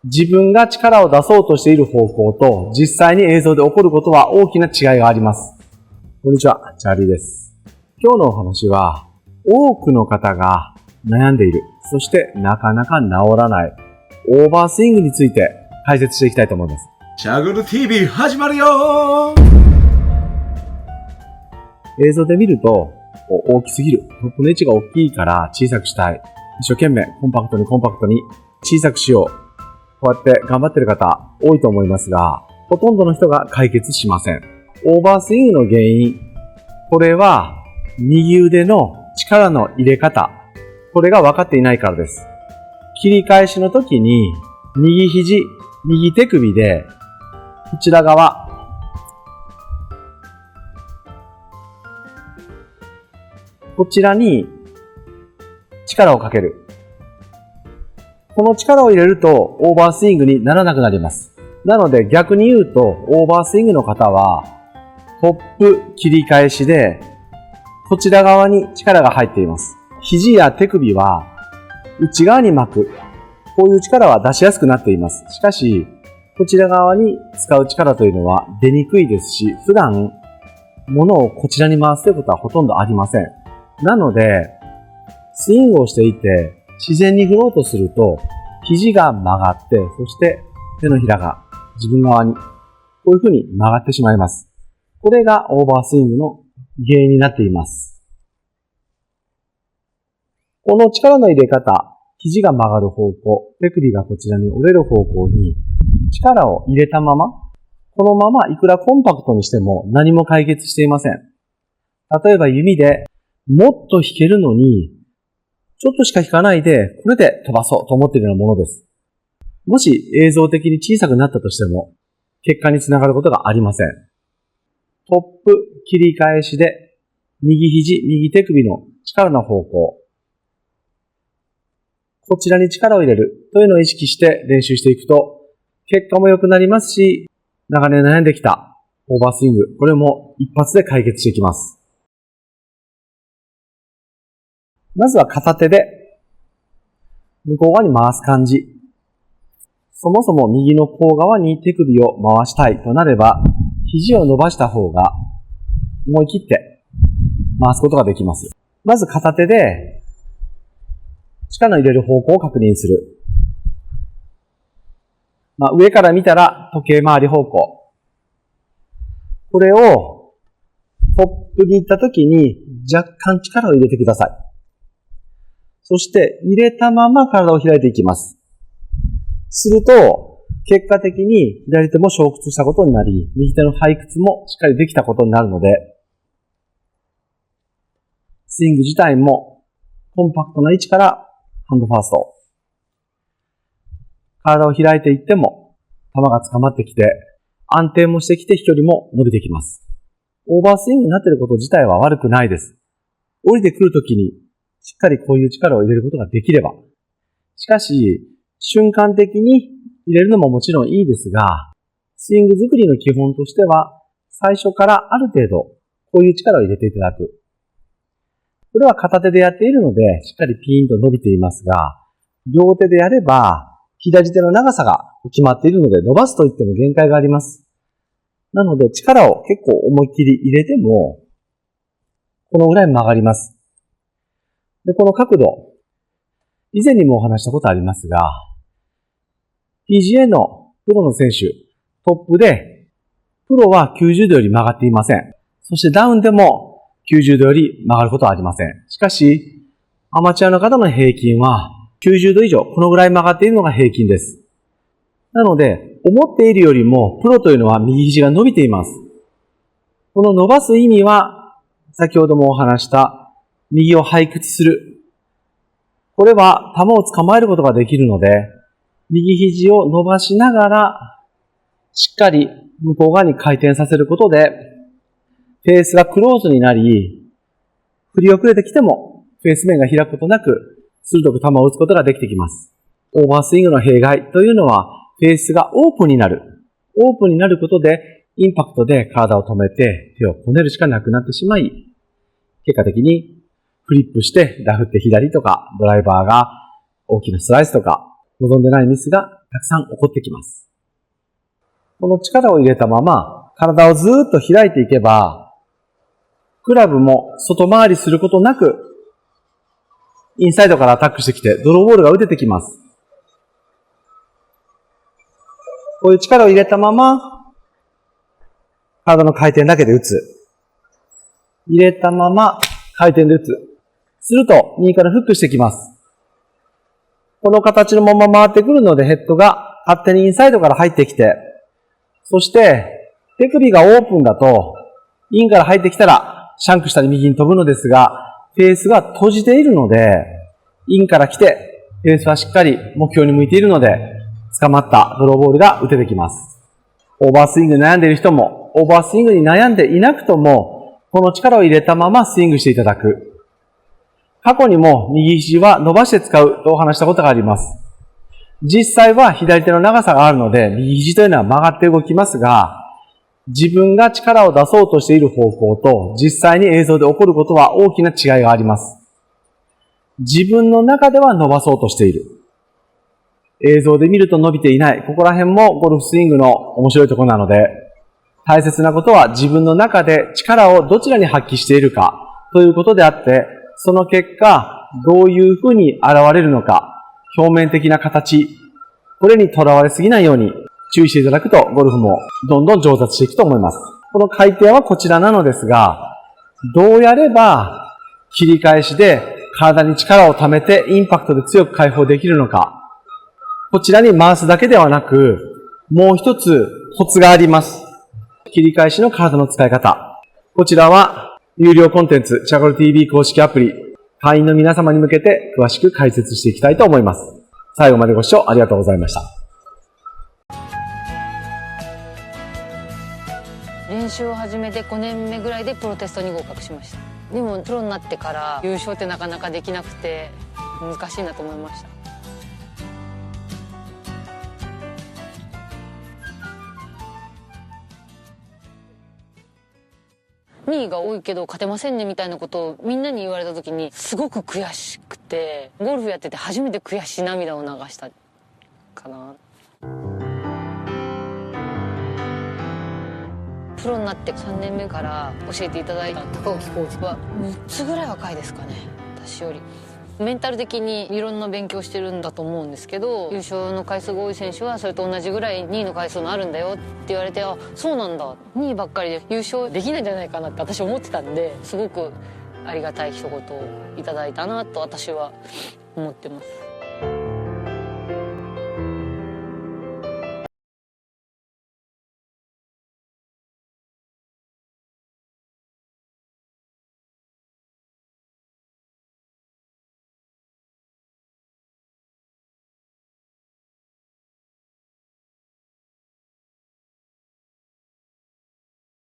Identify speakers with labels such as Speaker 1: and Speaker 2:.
Speaker 1: 自分が力を出そうとしている方向と実際に映像で起こることは大きな違いがあります。こんにちは、チャーリーです。今日のお話は、多くの方が悩んでいる、そしてなかなか治らないオーバースイングについて解説していきたいと思います。
Speaker 2: チャグル TV 始まるよ。
Speaker 1: 映像で見ると大きすぎる、トップの位置が大きいから小さくしたい、一生懸命コンパクトに小さくしよう、こうやって頑張ってる方多いと思いますが、ほとんどの人が解決しません。オーバースイングの原因、これは右腕の力の入れ方、これが分かっていないからです。切り返しの時に右肘、右手首でこちら側、こちらに力をかける。この力を入れるとオーバースイングにならなくなります。なので逆に言うとオーバースイングの方はトップ切り返しでこちら側に力が入っています。肘や手首は内側に巻く。こういう力は出しやすくなっています。しかしこちら側に使う力というのは出にくいですし、普段物をこちらに回すということはほとんどありません。なのでスイングをしていて自然に振ろうとすると、肘が曲がって、そして手のひらが自分側に、こういう風に曲がってしまいます。これがオーバースイングの原因になっています。この力の入れ方、肘が曲がる方向、手首がこちらに折れる方向に力を入れたまま、このままいくらコンパクトにしても何も解決していません。例えば弓でもっと弾けるのに、ちょっとしか引かないで、これで飛ばそうと思っているようなものです。もし映像的に小さくなったとしても、結果につながることがありません。トップ切り返しで、右肘、右手首の力の方向、こちらに力を入れるというのを意識して練習していくと、結果も良くなりますし、長年悩んできたオーバースイング、これも一発で解決していきます。まずは片手で向こう側に回す感じ。そもそも右の甲側に手首を回したいとなれば、肘を伸ばした方が思い切って回すことができます。まず片手で力の入れる方向を確認する。上から見たら時計回り方向。これをトップに行った時に若干力を入れてください。そして入れたまま体を開いていきます。すると、結果的に左手も小屈したことになり、右手の背屈もしっかりできたことになるので、スイング自体もコンパクトな位置からハンドファースト。体を開いていっても球が捕まってきて、安定もしてきて飛距離も伸びてきます。オーバースイングになっていること自体は悪くないです。降りてくるときにしっかりこういう力を入れることができれば。しかし、瞬間的に入れるのももちろんいいですが、スイング作りの基本としては、最初からある程度、こういう力を入れていただく。これは片手でやっているので、しっかりピーンと伸びていますが、両手でやれば、左手の長さが決まっているので、伸ばすと言っても限界があります。なので、力を結構思いっきり入れても、このぐらい曲がります。で、この角度、以前にもお話したことありますが、PGA のプロの選手、トップで、プロは90度より曲がっていません。そしてダウンでも90度より曲がることはありません。しかし、アマチュアの方の平均は90度以上、このぐらい曲がっているのが平均です。なので、思っているよりも、プロというのは右肘が伸びています。この伸ばす意味は、先ほどもお話した右を背屈する。これは球を捕まえることができるので、右肘を伸ばしながら、しっかり向こう側に回転させることで、フェースがクローズになり、振り遅れてきても、フェース面が開くことなく、鋭く球を打つことができてきます。オーバースイングの弊害というのは、フェースがオープンになる。オープンになることで、インパクトで体を止めて、手をこねるしかなくなってしまい、結果的にフリップしてラフって左とかドライバーが大きなスライスとか望んでないミスがたくさん起こってきます。この力を入れたまま体をずーっと開いていけば、クラブも外回りすることなく、インサイドからアタックしてきてドローボールが打ててきます。こういう力を入れたまま、体の回転だけで打つ。入れたまま回転で打つ。すると右からフックしてきます。この形のまま回ってくるのでヘッドが勝手にインサイドから入ってきて、そして手首がオープンだと、インから入ってきたらシャンク下に右に飛ぶのですが、フェースが閉じているので、インから来て、フェースはしっかり目標に向いているので、捕まったドローボールが打ててきます。オーバースイングに悩んでいる人も、オーバースイングに悩んでいなくとも、この力を入れたままスイングしていただく。過去にも右肘は伸ばして使うとお話したことがあります。実際は左手の長さがあるので、右肘というのは曲がって動きますが、自分が力を出そうとしている方向と実際に映像で起こることは大きな違いがあります。自分の中では伸ばそうとしている。映像で見ると伸びていない。ここら辺もゴルフスイングの面白いところなので、大切なことは自分の中で力をどちらに発揮しているかということであって、その結果、どういうふうに現れるのか、表面的な形、これにとらわれすぎないように注意していただくと、ゴルフもどんどん上達していくと思います。この回転はこちらなのですが、どうやれば切り返しで体に力を溜めてインパクトで強く解放できるのか、こちらに回すだけではなく、もう一つコツがあります。切り返しの体の使い方。こちらは有料コンテンツ、チャゴル TV 公式アプリ、会員の皆様に向けて詳しく解説していきたいと思います。最後までご視聴ありがとうございました。
Speaker 3: 練習を始めて5年目ぐらいでプロテストに合格しました。でもプロになってから優勝ってなかなかできなくて難しいなと思いました。2位が多いけど勝てませんねみたいなことをみんなに言われた時にすごく悔しくて、ゴルフやってて初めて悔しい涙を流したかな。プロになって3年目から教えていただいた高沖コーチは6つぐらい若いですかね、私より。メンタル的にいろんな勉強してるんだと思うんですけど、優勝の回数が多い選手はそれと同じぐらい2位の回数もあるんだよって言われて、あ、そうなんだ、2位ばっかりで優勝できないんじゃないかなって私思ってたんで、すごくありがたい一言をいただいたなと私は思ってます。